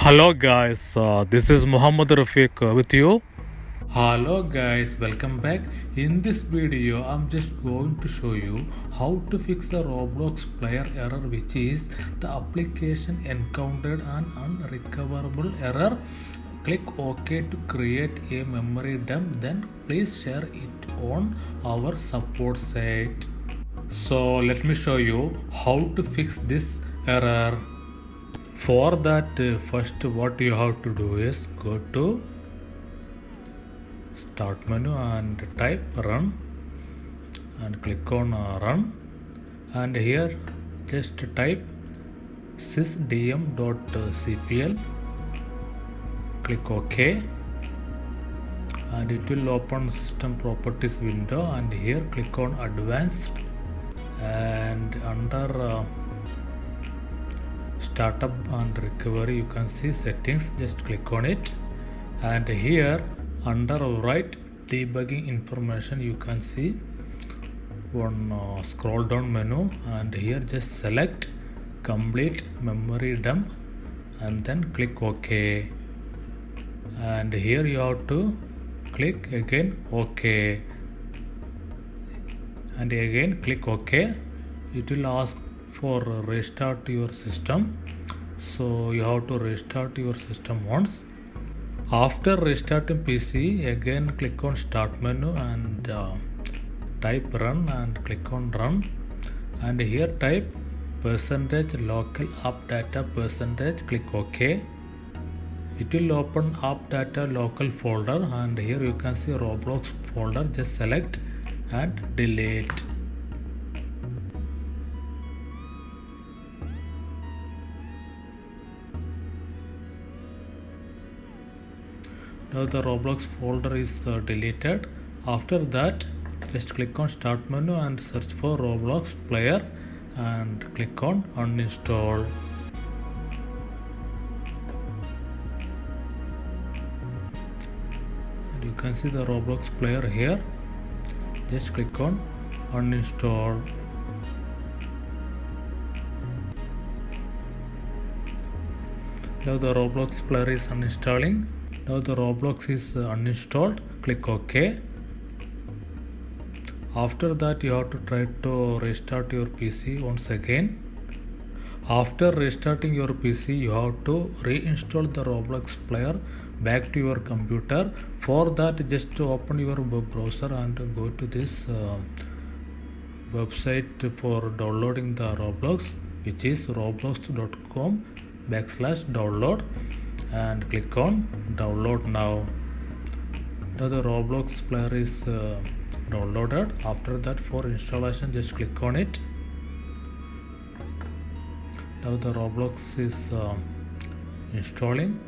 Hello guys, this is Muhammad Rafiq with you. Hello guys, welcome back. In this video I'm just going to show you how to fix the Roblox player error, which is the application encountered an unrecoverable error. Click OK to create a memory dump, then please share it on our support site. So let me show you how to fix this error. For that, first what you have to do is go to start menu and type run and click on run, and here just type sysdm.cpl, click OK, and it will open system properties window, and here click on advanced, and under startup and recovery you can see settings, just click on it, and here under right debugging information you can see one scroll down menu, and here just select complete memory dump and then click OK, and here you have to click again OK, and again click OK. It will ask for restart your system, so you have to restart your system once. After restarting PC, again click on start menu and type run and click on run, and here type %local app data %, click OK. It will open app data local folder, and here you can see Roblox folder, just select and delete. Now the Roblox folder is deleted. After that, just click on start menu and search for Roblox Player and click on uninstall. And you can see the Roblox Player here. Just click on uninstall. Now the Roblox Player is uninstalling. Now the Roblox is uninstalled. Click OK. After that, you have to try to restart your PC once again. After restarting your PC, you have to reinstall the Roblox player back to your computer. For that, just open your web browser and go to this website for downloading the Roblox, which is roblox.com/download, and click on download now. Now the Roblox player is downloaded. After that, for installation, just click on it. Now the Roblox is installing.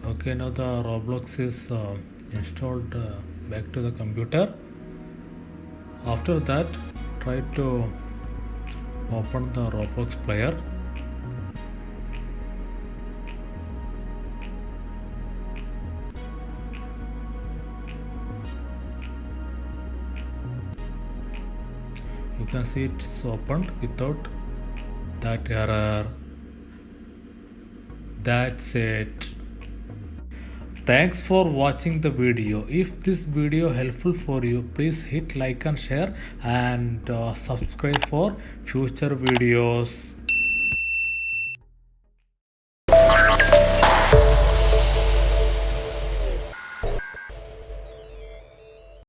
Okay, now the Roblox is installed back to the computer. After that, try to open the Roblox player. You can see it's opened without that error. That's it. Thanks for watching the video. If this video helpful for you, please hit like and share, and subscribe for future videos.